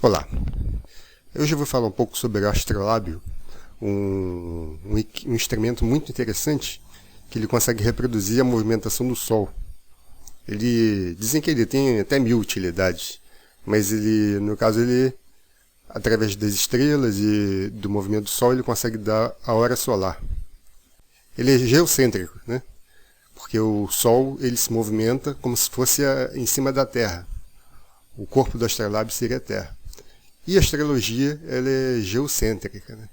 Olá, hoje eu vou falar um pouco sobre o astrolábio, um instrumento muito interessante que ele consegue reproduzir a movimentação do Sol. Dizem que ele tem até 1000 utilidades, mas no caso, através das estrelas e do movimento do Sol, ele consegue dar a hora solar. Ele é geocêntrico, né? Porque o Sol ele se movimenta como se fosse em cima da Terra. O corpo do astrolábio seria a Terra. E a astrologia ela é geocêntrica, né?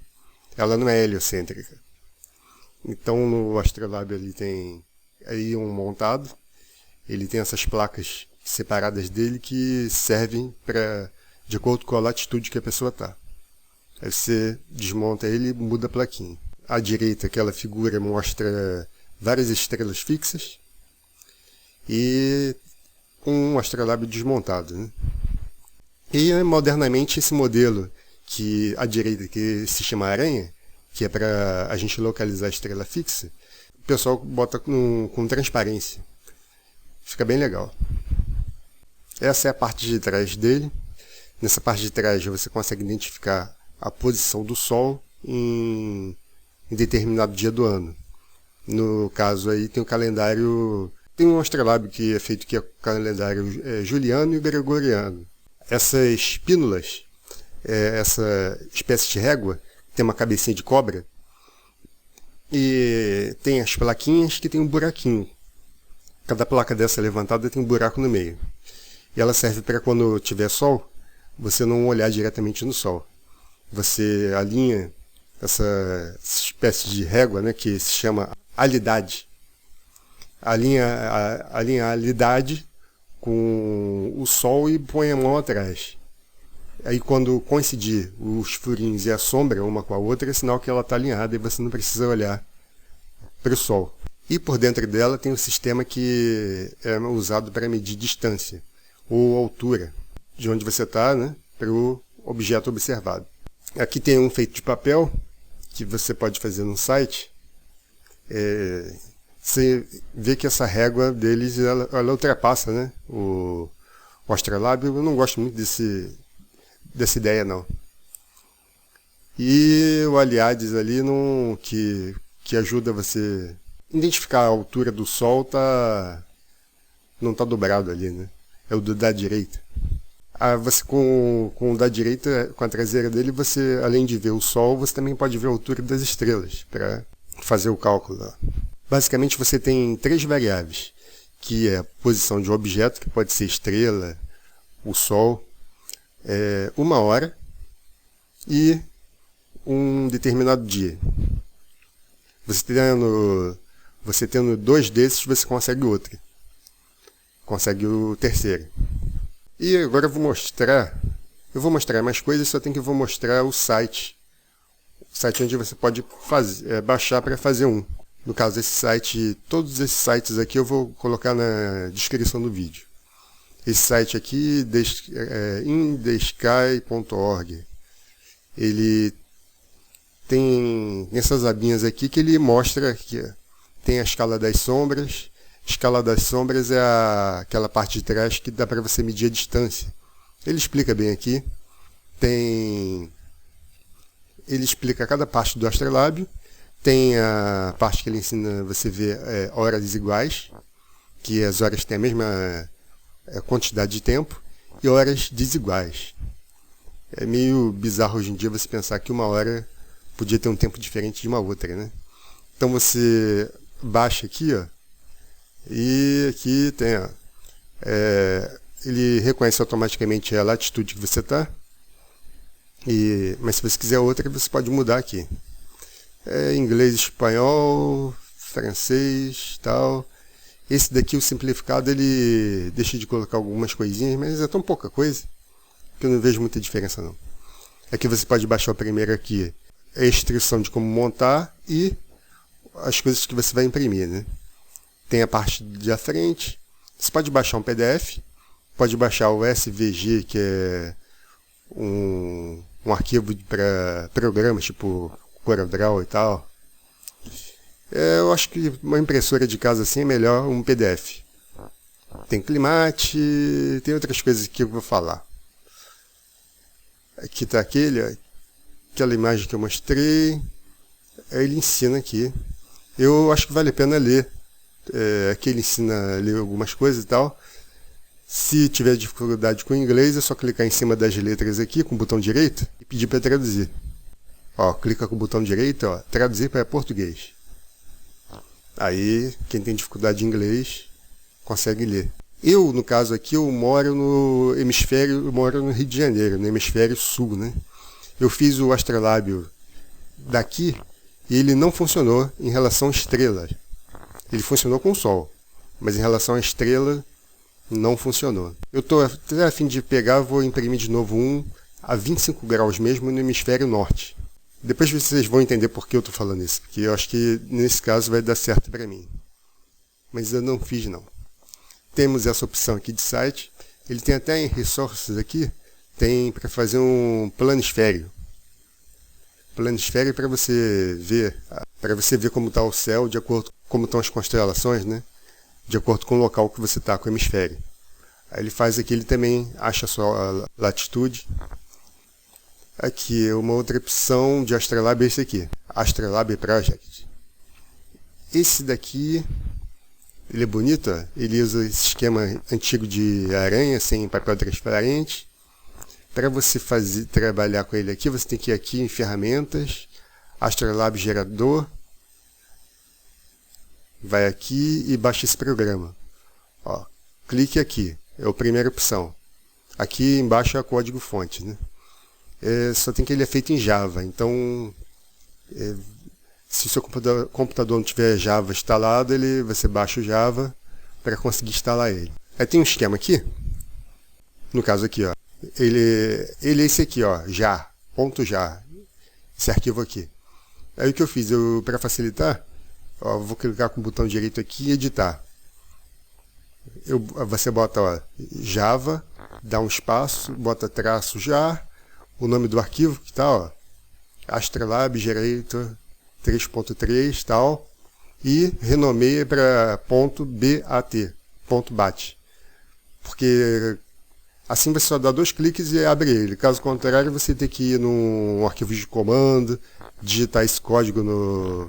Ela não é heliocêntrica. Então no astrolábio ele tem aí um montado, ele tem essas placas separadas dele que servem de acordo com a latitude que a pessoa está. Aí você desmonta ele e muda a plaquinha. À direita aquela figura mostra várias estrelas fixas e um astrolábio desmontado, né? E modernamente esse modelo que à direita que se chama aranha, que é para a gente localizar a estrela fixa, o pessoal bota com transparência. Fica bem legal. Essa é a parte de trás dele. Nessa parte de trás você consegue identificar a posição do Sol em determinado dia do ano. No caso aí tem o calendário, tem um astrolábio que é feito que é o calendário juliano e gregoriano. Essas pínulas, essa espécie de régua, tem uma cabecinha de cobra e tem as plaquinhas que tem um buraquinho. Cada placa dessa levantada tem um buraco no meio. E ela serve para quando tiver sol, você não olhar diretamente no sol. Você alinha essa espécie de régua, né, que se chama alidade. Alinha a alidade com o sol e põe a mão atrás. Aí quando coincidir os furinhos e a sombra uma com a outra, é sinal que ela está alinhada e você não precisa olhar para o sol. E por dentro dela tem um sistema que é usado para medir distância ou altura de onde você está, né, para o objeto observado. Aqui tem um feito de papel que você pode fazer no site. Você vê que essa régua deles ela ultrapassa, né, o astrolábio. Eu não gosto muito dessa ideia, não. E o Aliades ali que ajuda você identificar a altura do Sol não está dobrado ali, né? É o da direita. Você com o da direita, com a traseira dele, você além de ver o Sol, você também pode ver a altura das estrelas para fazer o cálculo. Basicamente você tem 3 variáveis, que é a posição de um objeto, que pode ser estrela, o Sol, uma hora e um determinado dia. Você tendo 2 desses, você consegue outro. Consegue o terceiro. E agora eu vou mostrar mais coisas, só que eu vou mostrar o site. O site onde você pode baixar para fazer um. No caso, todos esses sites aqui eu vou colocar na descrição do vídeo. Esse site aqui, indesky.org, ele tem essas abinhas aqui que ele mostra que tem a escala das sombras. A escala das sombras é aquela parte de trás que dá para você medir a distância. Ele explica bem aqui. Ele explica cada parte do astrolábio. Tem a parte que ele ensina você ver horas iguais, que as horas têm a mesma quantidade de tempo, e horas desiguais. É meio bizarro hoje em dia você pensar que uma hora podia ter um tempo diferente de uma outra, né? Então você baixa aqui, ó, e aqui tem, ó, ele reconhece automaticamente a latitude que você está, mas se você quiser outra, você pode mudar aqui. Inglês, espanhol, francês, tal. Esse daqui, o simplificado, ele deixa de colocar algumas coisinhas, mas é tão pouca coisa que eu não vejo muita diferença, não. Aqui você pode baixar o primeiro aqui, a instrução de como montar e as coisas que você vai imprimir, né? Tem a parte da frente. Você pode baixar um PDF, pode baixar o SVG, que é um arquivo para programas, tipo CorelDRAW e tal. Eu acho que uma impressora de casa assim é melhor um PDF. Tem Climate, tem outras coisas que eu vou falar. Aqui está aquela imagem que eu mostrei. Aí ele ensina aqui. Eu acho que vale a pena ler. Aqui ele ensina a ler algumas coisas e tal. Se tiver dificuldade com o inglês, é só clicar em cima das letras aqui com o botão direito e pedir para traduzir. Ó, clica com o botão direito, ó, traduzir para português. Aí, quem tem dificuldade em inglês, consegue ler. Eu, no caso aqui, eu moro no Rio de Janeiro, no hemisfério sul, né? Eu fiz o astrolábio daqui e ele não funcionou em relação a estrelas. Ele funcionou com o Sol, mas em relação à estrela, não funcionou. Eu estou até a fim de pegar, vou imprimir de novo um a 25 graus mesmo no hemisfério norte. Depois vocês vão entender por que eu estou falando isso, porque eu acho que nesse caso vai dar certo para mim. Mas eu não fiz não. Temos essa opção aqui de site. Ele tem até em resources aqui, tem para fazer um planisfério. Planisfério para você ver como está o céu, de acordo com como estão as constelações, né? De acordo com o local que você está com o hemisfério. Aí ele faz aqui, ele também acha a sua latitude. Aqui, uma outra opção de Astrolab é esse aqui, Astrolab Project. Esse daqui, ele é bonito, ó. Ele usa esse esquema antigo de aranha, sem papel transparente. Para você trabalhar com ele aqui, você tem que ir aqui em Ferramentas, Astrolab Gerador. Vai aqui e baixa esse programa. Ó, clique aqui, é a primeira opção. Aqui embaixo é o código-fonte, né? Só tem que ele é feito em Java, então se o seu computador não tiver Java instalado, você baixa o Java para conseguir instalar ele. Aí tem um esquema aqui, no caso aqui, ó, ele é esse aqui, ó, .jar, esse arquivo aqui. Aí o que eu fiz, para facilitar, ó, vou clicar com o botão direito aqui e editar. Você bota, ó, Java, dá um espaço, bota traço jar, o nome do arquivo que está, ó, Astrolab Generator 3.3 tal, e renomeia para .bat, porque assim você só dá 2 cliques e abre ele. Caso contrário, você tem que ir num arquivo de comando, digitar esse código no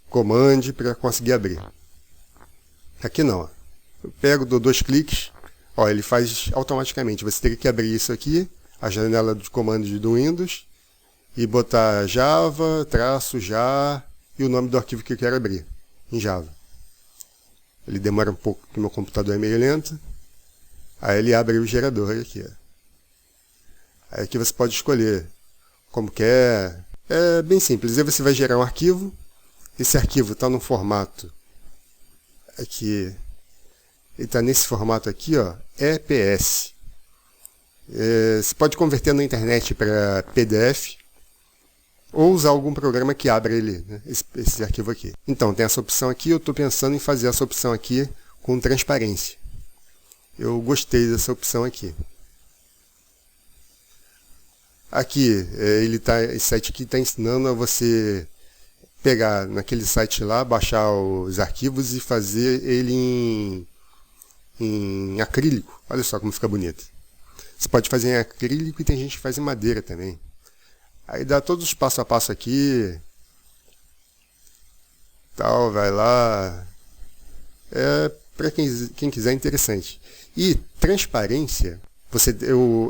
command para conseguir abrir. Aqui não, ó. Eu pego, dou 2 cliques, ó, ele faz automaticamente. Você teria que abrir isso aqui, a janela de comandos do Windows, e botar Java, traço, jar, e o nome do arquivo que eu quero abrir, em Java. Ele demora um pouco, porque meu computador é meio lento. Aí ele abre o gerador aqui. Ó. Aí aqui você pode escolher como quer. É bem simples. Aí você vai gerar um arquivo. Esse arquivo está no formato aqui. Ele está nesse formato aqui, ó, EPS. Você pode converter na internet para PDF ou usar algum programa que abra ele, né, esse arquivo aqui. Então, tem essa opção aqui. Eu estou pensando em fazer essa opção aqui com transparência. Eu gostei dessa opção aqui. Aqui, esse site aqui está ensinando a você pegar naquele site lá, baixar os arquivos e fazer ele em acrílico. Olha só como fica bonito. Você pode fazer em acrílico e tem gente que faz em madeira também. Aí dá todos os passo a passo aqui. Tal, vai lá. Para quem quiser, é interessante. E transparência,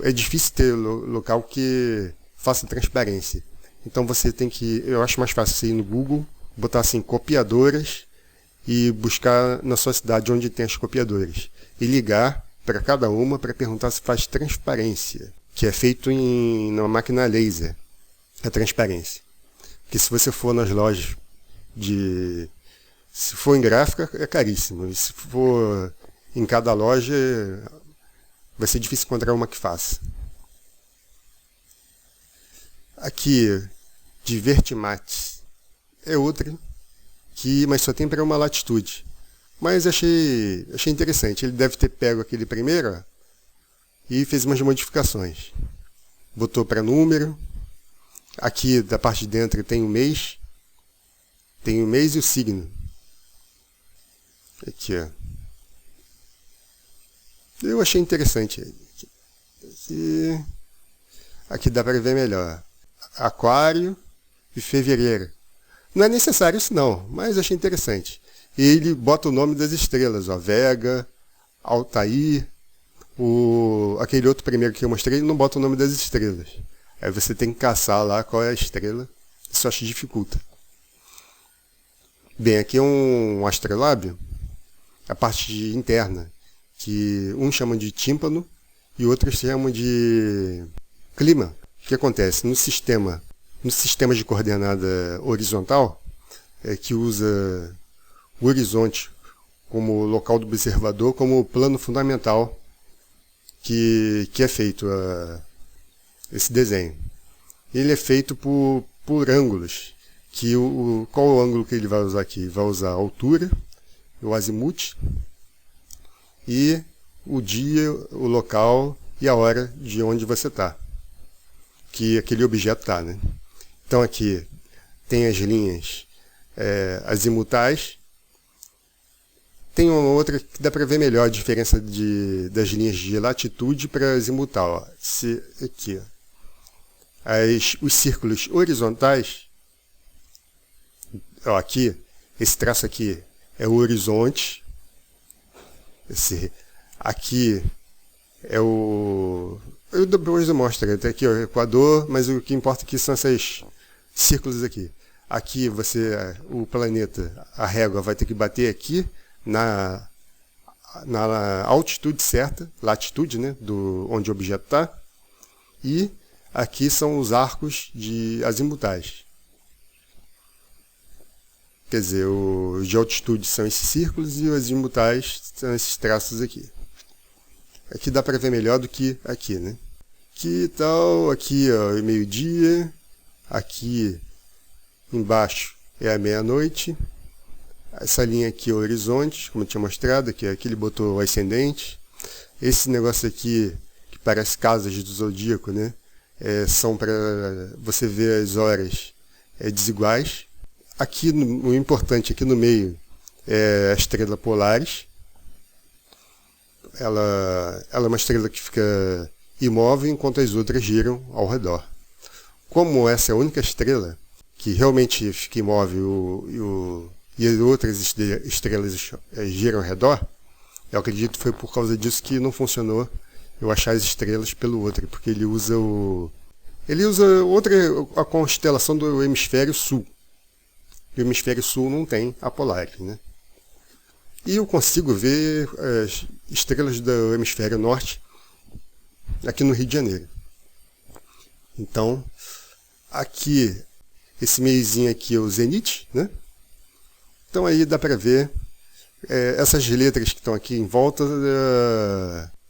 é difícil ter local que faça transparência. Então você tem que, eu acho mais fácil você ir no Google, botar assim, copiadoras, e buscar na sua cidade onde tem as copiadoras. E ligar para cada uma para perguntar se faz transparência, que é feito numa máquina laser, a transparência. Porque se você for nas lojas se for em gráfica, é caríssimo. E se for em cada loja, vai ser difícil encontrar uma que faça. Aqui, Divertimates, é outra, mas só tem para uma latitude. Mas achei interessante. Ele deve ter pego aquele primeiro, ó, e fez umas modificações. Botou para número. Aqui, da parte de dentro, tem o mês. Tem o mês e o signo. Aqui, ó. Eu achei interessante. Aqui. Aqui dá para ver melhor. Aquário e fevereiro. Não é necessário isso não, mas achei interessante. Ele bota o nome das estrelas, ó, Vega, Altair, aquele outro primeiro que eu mostrei, ele não bota o nome das estrelas. Aí você tem que caçar lá qual é a estrela, isso acho que dificulta. Bem, aqui é um astrolábio, a parte interna, que uns chamam de tímpano e outros chamam de clima. O que acontece? No sistema de coordenada horizontal, que usa o horizonte como local do observador, como plano fundamental que é feito esse desenho. Ele é feito por ângulos. Qual o ângulo que ele vai usar aqui? Vai usar a altura, o azimuth, e o dia, o local e a hora de onde você está, que aquele objeto está, né? Então aqui tem as linhas azimutais. Tem uma outra que dá para ver melhor a diferença das linhas de latitude para azimutal. Aqui, os círculos horizontais, ó, aqui, esse traço aqui é o horizonte. Aqui é eu depois eu mostro, até aqui o Equador, mas o que importa aqui são esses círculos aqui. Aqui o planeta, a régua vai ter que bater aqui na altitude certa, latitude, né, onde o objeto está. E aqui são os arcos azimutais. Quer dizer, os de altitude são esses círculos e os azimutais são esses traços aqui. Aqui dá para ver melhor do que aqui, né? Aqui tal, aqui ó, é meio-dia, aqui embaixo é a meia-noite. Essa linha aqui é o horizonte, como eu tinha mostrado, aqui ele botou o ascendente. Esse negócio aqui, que parece casas do zodíaco, né? São para você ver as horas desiguais. Aqui, o importante aqui no meio é a estrela Polaris. Ela é uma estrela que fica imóvel enquanto as outras giram ao redor. Como essa é a única estrela que realmente fica imóvel e as outras estrelas giram ao redor, eu acredito que foi por causa disso que não funcionou eu achar as estrelas pelo outro, porque ele usa a constelação do hemisfério sul. E o hemisfério sul não tem a Polaris, né? E eu consigo ver as estrelas do hemisfério norte aqui no Rio de Janeiro. Então, aqui, esse meiozinho aqui é o zenit, né? Então aí dá para ver essas letras que estão aqui em volta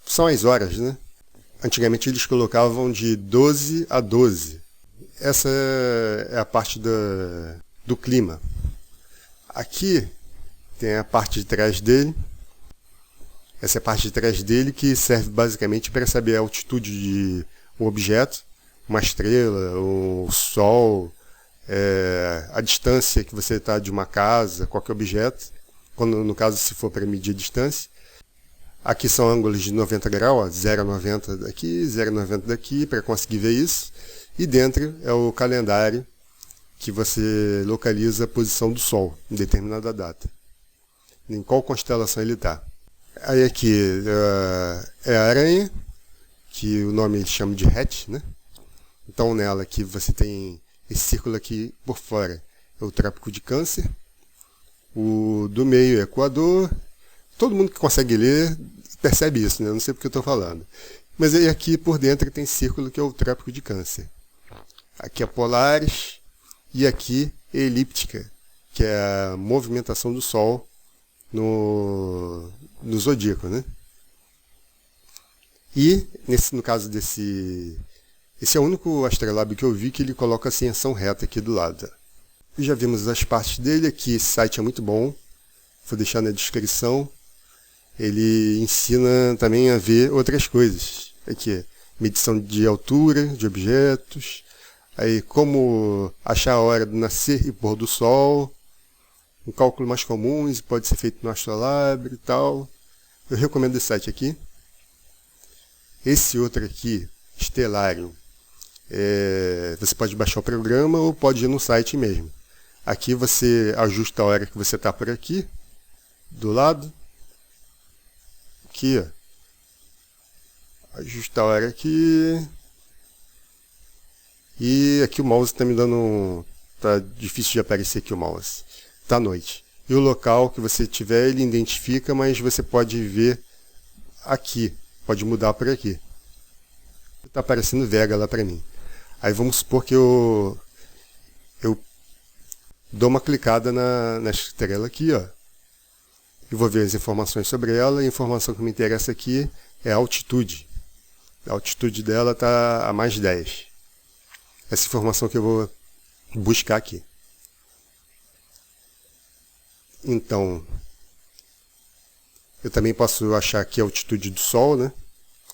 são as horas, né? Antigamente eles colocavam de 12 a 12. Essa é a parte do clima. Aqui tem a parte de trás dele. Essa é a parte de trás dele que serve basicamente para saber a altitude de um objeto, uma estrela, o sol, a distância que você está de uma casa, qualquer objeto, no caso se for para medir a distância. Aqui são ângulos de 90 graus, ó, 0 a 90 daqui, 0 a 90 daqui, para conseguir ver isso. E dentro é o calendário que você localiza a posição do Sol em determinada data. Em qual constelação ele está. Aí aqui é a aranha, que o nome eles chamam de Hat, né? Então nela aqui você tem esse círculo aqui por fora, é o Trópico de Câncer. O do meio é Equador. Todo mundo que consegue ler percebe isso, né? Não sei porque eu estou falando. Mas aí aqui por dentro tem círculo que é o Trópico de Câncer. Aqui é Polaris e aqui é elíptica, que é a movimentação do Sol no zodíaco, né? E no caso esse é o único astrolábio que eu vi que ele coloca a ascensão reta aqui do lado. Já vimos as partes dele aqui, esse site é muito bom, vou deixar na descrição. Ele ensina também a ver outras coisas. Aqui, medição de altura de objetos, aí como achar a hora do nascer e pôr do sol, um cálculo mais comum, pode ser feito no astrolábio e tal. Eu recomendo esse site aqui. Esse outro aqui, Stellarium, Você pode baixar o programa ou pode ir no site mesmo. Aqui você ajusta a hora que você está por aqui, do lado. Aqui, ó. Ajusta a hora aqui. E aqui o mouse está me dando... Tá difícil de aparecer aqui o mouse. Tá à noite. E o local que você tiver, ele identifica, mas você pode ver aqui. Pode mudar por aqui. Está aparecendo Vega lá para mim. Aí vamos supor que eu dou uma clicada na estrela aqui, ó. E vou ver as informações sobre ela. A informação que me interessa aqui é a altitude. A altitude dela está a mais 10. Essa informação que eu vou buscar aqui. Então, eu também posso achar aqui a altitude do Sol, né?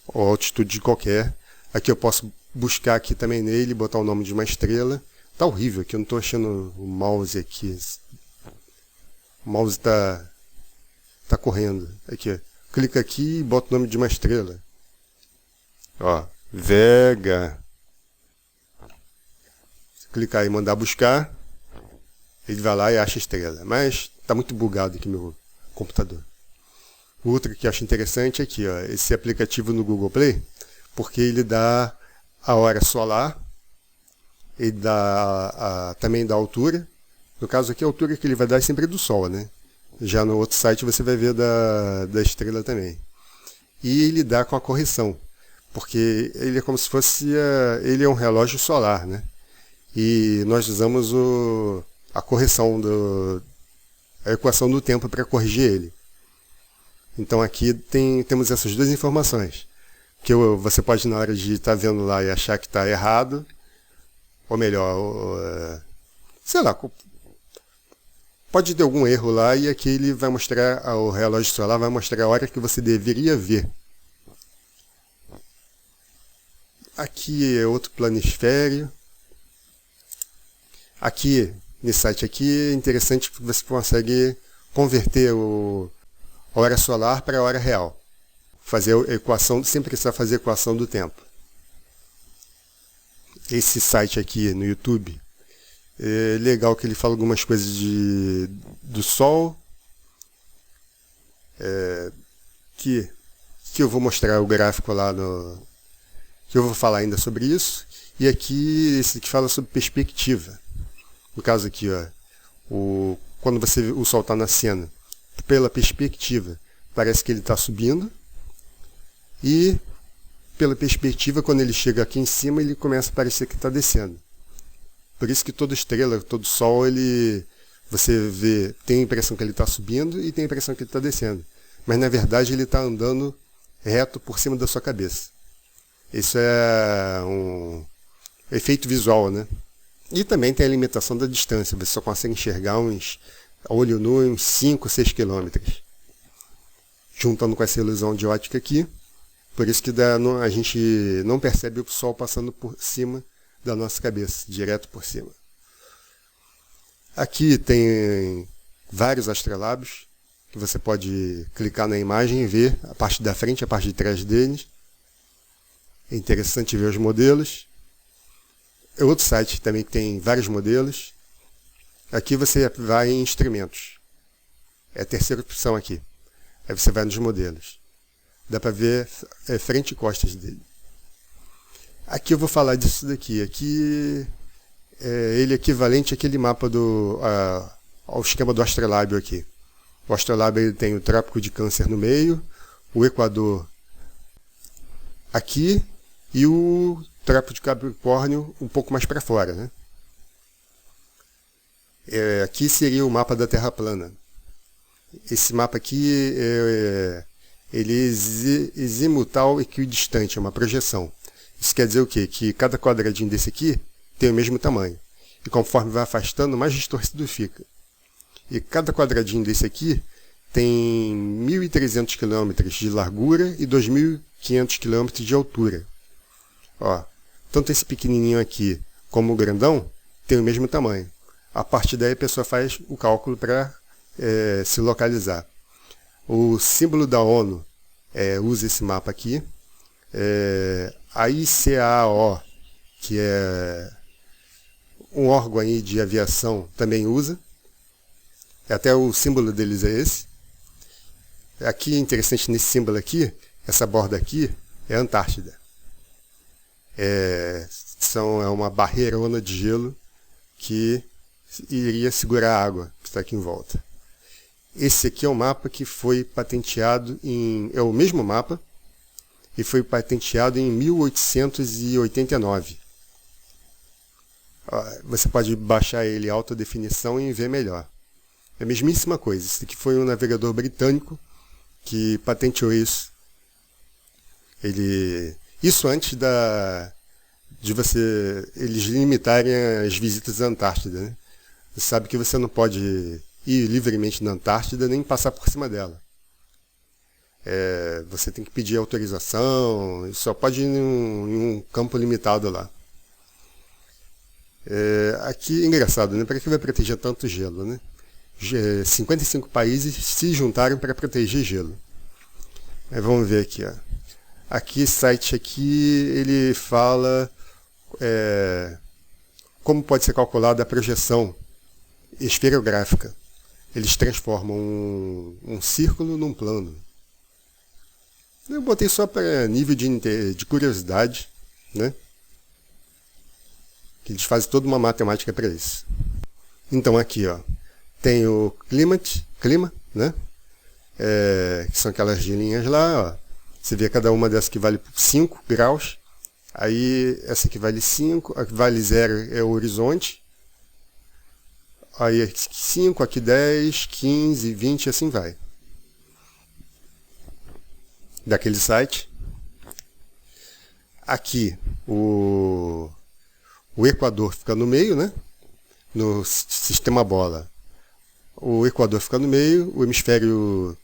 Ou a altitude de qualquer. Aqui eu posso buscar aqui também nele, botar o nome de uma estrela. Tá horrível aqui, eu não estou achando o mouse aqui. O mouse tá correndo. Aqui, ó. Clica aqui e bota o nome de uma estrela. Ó, Vega. Se clicar e mandar buscar, ele vai lá e acha a estrela. Mas tá muito bugado aqui meu computador. O outro que eu acho interessante é aqui, ó, esse aplicativo no Google Play, porque ele dá a hora solar, ele dá também dá a altura. No caso aqui, a altura que ele vai dar é sempre do Sol, né? Já no outro site você vai ver da estrela também. E ele dá com a correção, porque ele é como se fosse ele é um relógio solar, né? E nós usamos a correção a equação do tempo para corrigir ele. Então aqui temos essas duas informações. Que você pode, na hora de estar vendo lá e achar que está errado, ou melhor, sei lá, pode ter algum erro lá e aqui ele vai mostrar, o relógio solar vai mostrar a hora que você deveria ver. Aqui é outro planisfério. Aqui, nesse site aqui, é interessante que você consegue converter a hora solar para a hora real. Fazer a equação, sem precisar fazer a equação do tempo. Esse site aqui no YouTube, é legal que ele fala algumas coisas do Sol, que eu vou mostrar o gráfico lá que eu vou falar ainda sobre isso. E aqui, esse que fala sobre perspectiva. No caso aqui, ó, quando o Sol está nascendo, pela perspectiva, parece que ele está subindo. E pela perspectiva, quando ele chega aqui em cima, ele começa a parecer que está descendo. Por isso que toda estrela, todo Sol, você vê, tem a impressão que ele está subindo e tem a impressão que ele está descendo. Mas na verdade ele está andando reto por cima da sua cabeça. Isso é um efeito visual, né? E também tem a limitação da distância. Você só consegue enxergar a olho nu uns 5, 6 quilômetros. Juntando com essa ilusão de ótica aqui. Por isso que a gente não percebe o Sol passando por cima da nossa cabeça, direto por cima. Aqui tem vários astrolábios, que você pode clicar na imagem e ver a parte da frente e a parte de trás deles. É interessante ver os modelos. É outro site também que tem vários modelos. Aqui você vai em instrumentos. É a terceira opção aqui. Aí você vai nos modelos. Dá para ver frente e costas dele. Aqui eu vou falar disso daqui. Aqui ele é equivalente àquele mapa ao esquema do astrolábio aqui. O astrolábio ele tem o Trópico de Câncer no meio, o Equador aqui e o Trópico de Capricórnio um pouco mais para fora, né? Aqui seria o mapa da Terra plana. Esse mapa aqui ele é azimutal equidistante, é uma projeção. Isso quer dizer o quê? Que cada quadradinho desse aqui tem o mesmo tamanho. E conforme vai afastando, mais distorcido fica. E cada quadradinho desse aqui tem 1.300 km de largura e 2.500 km de altura. Ó, tanto esse pequenininho aqui como o grandão tem o mesmo tamanho. A partir daí a pessoa faz o cálculo para se localizar. O símbolo da ONU usa esse mapa aqui. A ICAO que é um órgão aí de aviação, também usa. Até o símbolo deles é esse. Aqui, interessante nesse símbolo aqui, essa borda aqui, é a Antártida. É uma barreirona de gelo que iria segurar a água que está aqui em volta. Esse aqui é um mapa que foi patenteado é o mesmo mapa, e foi patenteado em 1889. Você pode baixar ele em alta definição e ver melhor. É a mesmíssima coisa. Esse aqui foi um navegador britânico que patenteou isso. Isso antes de eles limitarem as visitas à Antártida, né? Você sabe que você não pode ir livremente na Antártida nem passar por cima dela. Você tem que pedir autorização, e só pode ir em um campo limitado lá. Aqui é engraçado, né? Para que vai proteger tanto gelo, né? 55 países se juntaram para proteger gelo. Vamos ver aqui, ó. Aqui, esse site aqui, ele fala como pode ser calculada a projeção esferográfica. Eles transformam um círculo num plano. Eu botei só para nível de curiosidade, né? Que eles fazem toda uma matemática para isso. Então aqui, ó, tem o clima, né? Que são aquelas linhas lá, ó. Você vê cada uma dessas que vale 5 graus. Aí essa aqui vale 5, a que vale 0 é o horizonte. Aí aqui 5, aqui 10, 15, 20, assim vai. Daquele site. Aqui o Equador fica no meio, né? No sistema bola. O Equador fica no meio, no hemisfério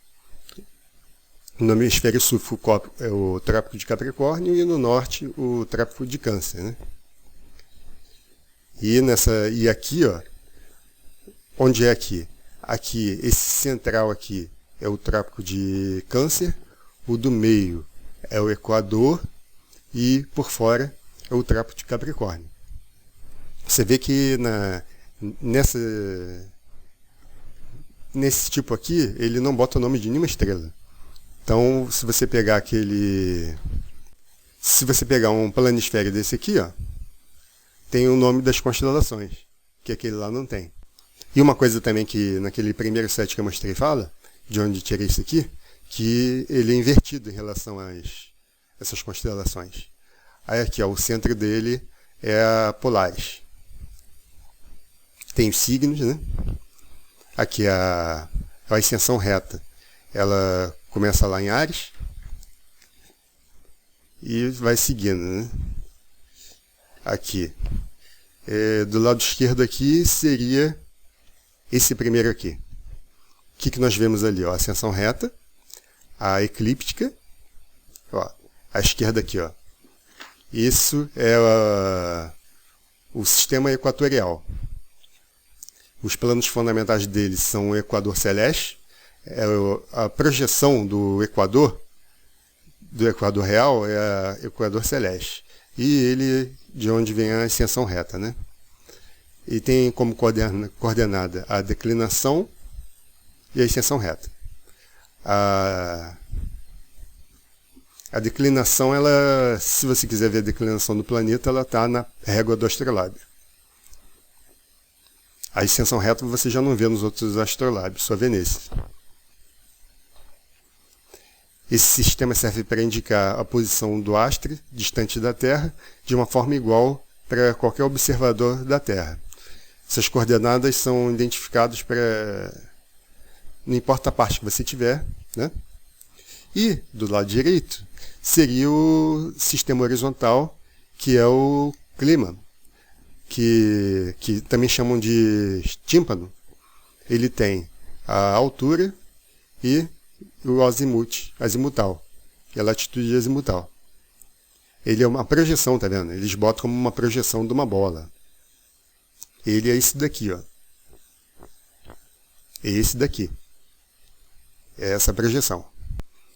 sul é o Trópico de Capricórnio e no norte o Trópico de Câncer, né? E aqui, ó, onde é aqui? Aqui, esse central aqui é o Trópico de Câncer, o do meio é o Equador e por fora é o Trópico de Capricórnio. Você vê que nesse tipo aqui, ele não bota o nome de nenhuma estrela. Então, se você pegar um planisfério desse aqui, ó, tem o nome das constelações, que aquele lá não tem. E uma coisa também que naquele primeiro site que eu mostrei fala, de onde tirei isso aqui, que ele é invertido em relação a essas constelações. Aí aqui, ó, o centro dele é a Polaris. Tem os signos, né? Aqui a ascensão reta. Ela começa lá em Áries e vai seguindo, né? Aqui. Do lado esquerdo aqui seria esse primeiro aqui. O que nós vemos ali? Ó, a ascensão reta, a eclíptica, ó, à esquerda aqui. Ó. Isso é o sistema equatorial. Os planos fundamentais dele são o equador celeste, a projeção do Equador real é o Equador celeste. E ele, de onde vem a ascensão reta, né? E tem como coordenada a declinação e a ascensão reta. A declinação, se você quiser ver a declinação do planeta, ela está na régua do astrolábio. A ascensão reta você já não vê nos outros astrolábios, só vê nesse. Esse sistema serve para indicar a posição do astro distante da Terra de uma forma igual para qualquer observador da Terra. Essas coordenadas são identificadas não importa a parte que você tiver, né? E do lado direito seria o sistema horizontal, que é o clima, que também chamam de tímpano. Ele tem a altura e o azimutal, que é a latitude azimutal. Ele é uma projeção, tá vendo? Eles botam como uma projeção de uma bola. Ele é esse daqui, ó. É esse daqui. É essa projeção.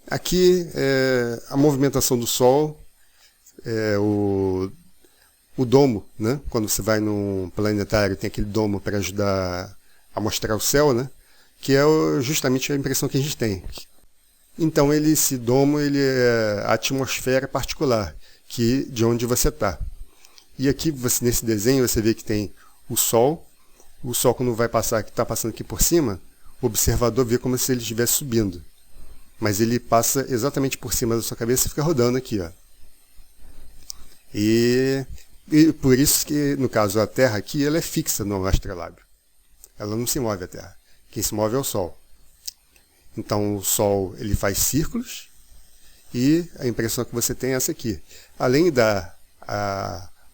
Aqui é a movimentação do Sol, o o domo, né? Quando você vai num planetário, tem aquele domo para ajudar a mostrar o céu, né? Que é justamente a impressão que a gente tem. Então, esse domo ele é a atmosfera particular, de onde você está. E aqui, nesse desenho, você vê que tem o Sol. O Sol, quando vai passar, que está passando aqui por cima, o observador vê como se ele estivesse subindo. Mas ele passa exatamente por cima da sua cabeça e fica rodando aqui, ó. E por isso que, no caso, a Terra aqui, ela é fixa no astrolábio. Ela não se move, a Terra. Quem se move é o Sol. Então, o Sol ele faz círculos e a impressão que você tem é essa aqui. Além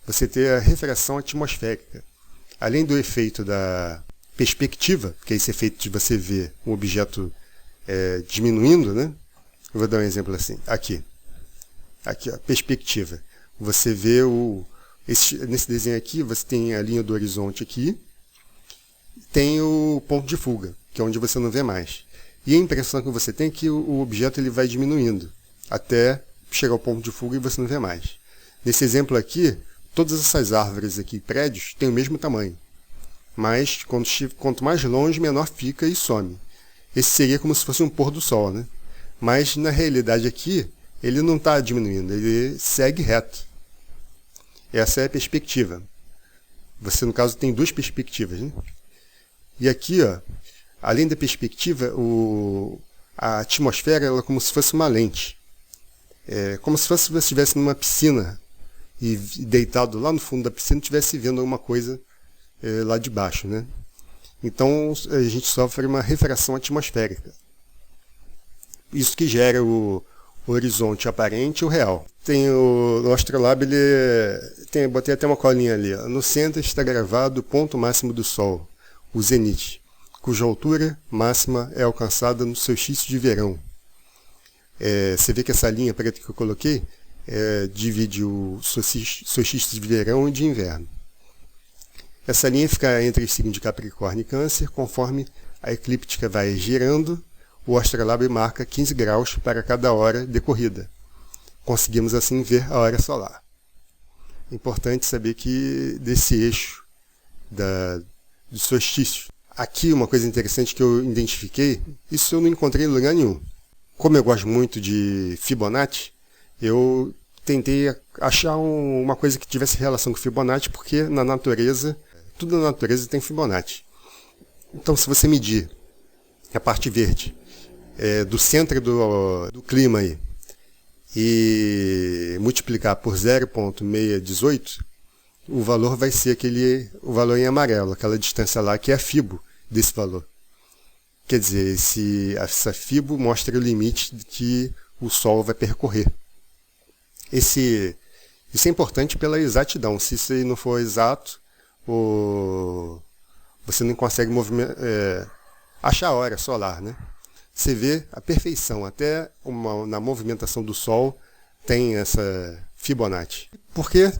você ter a refração atmosférica. Além do efeito da perspectiva, que é esse efeito de você ver um objeto diminuindo, né? Eu vou dar um exemplo assim. Aqui, ó, perspectiva. Você vê nesse desenho aqui, você tem a linha do horizonte aqui, tem o ponto de fuga, que é onde você não vê mais. E a impressão que você tem é que o objeto ele vai diminuindo, até chegar ao ponto de fuga e você não vê mais. Nesse exemplo aqui, todas essas árvores aqui, prédios, têm o mesmo tamanho. Mas, quanto mais longe, menor fica e some. Esse seria como se fosse um pôr do sol, né? Mas, na realidade aqui, ele não está diminuindo, ele segue reto. Essa é a perspectiva. Você, no caso, tem duas perspectivas, né? E aqui, ó, além da perspectiva, a atmosfera ela é como se fosse uma lente. É como se você estivesse numa piscina e deitado lá no fundo da piscina estivesse vendo alguma coisa lá de baixo, né? Então, a gente sofre uma refração atmosférica. Isso que gera o horizonte aparente e o real. No astrolábio, botei até uma colinha ali. Ó. No centro está gravado o ponto máximo do Sol, o zênite, cuja altura máxima é alcançada no solstício de verão. Você vê que essa linha preta que eu coloquei divide o solstício de verão e de inverno. Essa linha fica entre os signos de Capricórnio e Câncer, conforme a eclíptica vai girando, o astrolábio marca 15 graus para cada hora decorrida. Conseguimos assim ver a hora solar. É importante saber que desse eixo do solstício. Aqui uma coisa interessante que eu identifiquei, isso eu não encontrei em lugar nenhum. Como eu gosto muito de Fibonacci, eu tentei achar uma coisa que tivesse relação com Fibonacci, porque na natureza, tudo na natureza tem Fibonacci. Então, se você medir a parte verde do centro do clima aí, e multiplicar por 0,618, o valor vai ser o valor em amarelo, aquela distância lá que é a Fibo desse valor. Quer dizer, essa Fibo mostra o limite que o Sol vai percorrer. Isso é importante pela exatidão. Se isso aí não for exato, você não consegue achar a hora solar, né? Você vê a perfeição, até na movimentação do Sol tem essa Fibonacci. Porque,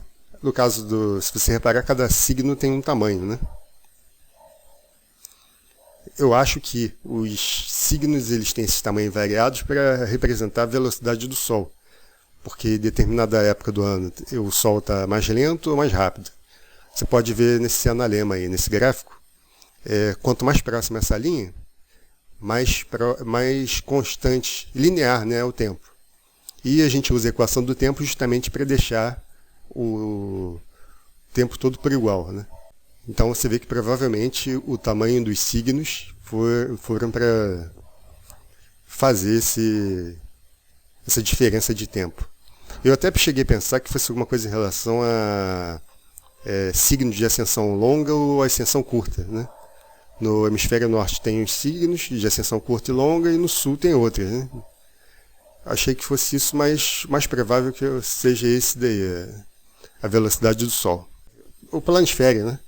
no caso se você reparar, cada signo tem um tamanho, né? Eu acho que os signos eles têm esses tamanhos variados para representar a velocidade do Sol. Porque em determinada época do ano o Sol está mais lento ou mais rápido. Você pode ver nesse analema aí, nesse gráfico. Quanto mais próxima essa linha, mais constante, linear, né, é o tempo. E a gente usa a equação do tempo justamente para deixar o tempo todo por igual, né? Então você vê que provavelmente o tamanho dos signos foram para fazer essa diferença de tempo. Eu até cheguei a pensar que fosse alguma coisa em relação a signos de ascensão longa ou ascensão curta, né? No hemisfério norte tem os signos de ascensão curta e longa e no sul tem outros, né? Achei que fosse isso, mas mais provável que seja esse daí, a velocidade do Sol. O planisfério, né?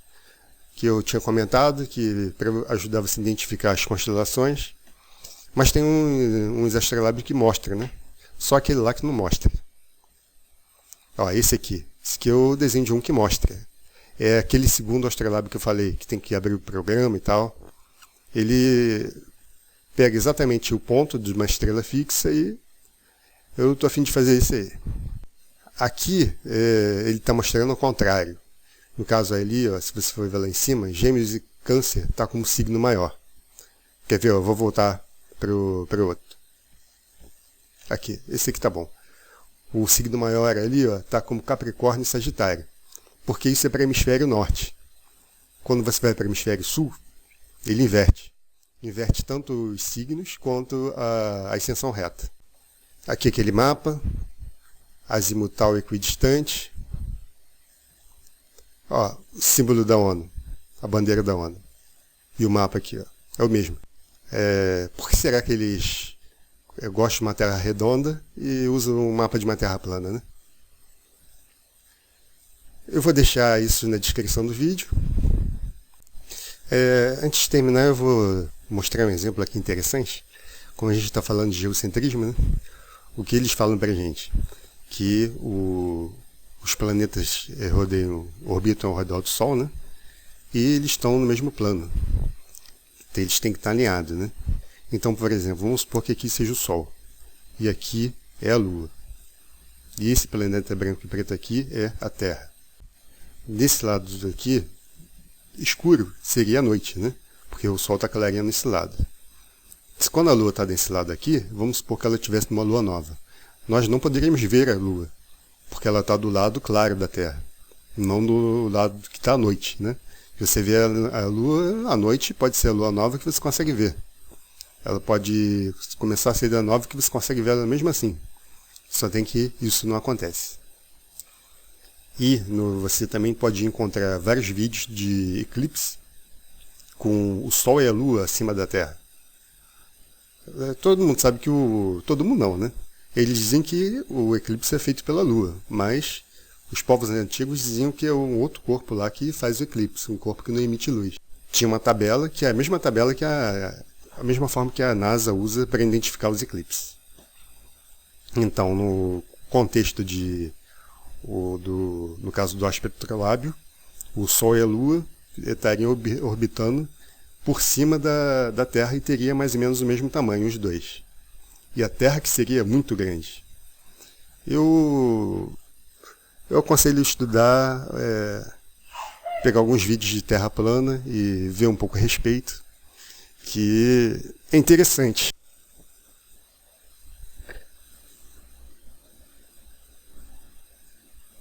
Que eu tinha comentado, que ajudava a se identificar as constelações, mas tem uns astrolábios que mostram, né? Só aquele lá que não mostra. Ó, esse aqui é o desenho de um que mostra. É aquele segundo astrolábio que eu falei, que tem que abrir o programa e tal. Ele pega exatamente o ponto de uma estrela fixa e eu estou a fim de fazer isso aí. Aqui ele está mostrando o contrário. No caso ali, ó, se você for ver lá em cima, Gêmeos e Câncer está como signo maior. Quer ver? Eu vou voltar para o outro. Aqui, esse aqui tá bom. O signo maior ali está como Capricórnio e Sagitário. Porque isso é para o hemisfério norte. Quando você vai para o hemisfério sul, ele inverte. Inverte tanto os signos quanto a ascensão reta. Aqui aquele mapa, azimutal equidistante. Ó, o símbolo da ONU, a bandeira da ONU. E o mapa aqui, ó, é o mesmo. Por que será que eles gostam de uma terra redonda e usam um mapa de uma terra plana, né? Eu vou deixar isso na descrição do vídeo. Antes de terminar, eu vou mostrar um exemplo aqui interessante. Como a gente está falando de geocentrismo, né? O que eles falam para a gente? Que os planetas orbitam ao redor do Sol, né? E eles estão no mesmo plano. Eles têm que estar alinhados, né? Então, por exemplo, vamos supor que aqui seja o Sol. E aqui é a Lua. E esse planeta branco e preto aqui é a Terra. Desse lado aqui, escuro, seria a noite, né? Porque o Sol está clareando nesse lado. Quando a Lua está desse lado aqui, vamos supor que ela estivesse numa Lua nova. Nós não poderíamos ver a Lua, porque ela está do lado claro da Terra, não do lado que está à noite, né? Você vê a Lua à noite, pode ser a Lua nova que você consegue ver. Ela pode começar a ser da nova que você consegue ver ela mesmo assim. Só tem que isso não acontece. E você também pode encontrar vários vídeos de eclipse com o Sol e a Lua acima da Terra. Todo mundo sabe que todo mundo não, né? Eles dizem que o eclipse é feito pela Lua, mas os povos antigos diziam que é um outro corpo lá que faz o eclipse, um corpo que não emite luz. Tinha uma tabela, que é a mesma tabela que a mesma forma que a NASA usa para identificar os eclipses. Então, no contexto no caso do aspetrolábio, o Sol e a Lua estariam orbitando por cima da Terra e teria mais ou menos o mesmo tamanho, os dois. E a Terra que seria muito grande. Eu aconselho estudar, pegar alguns vídeos de Terra plana e ver um pouco a respeito, que é interessante.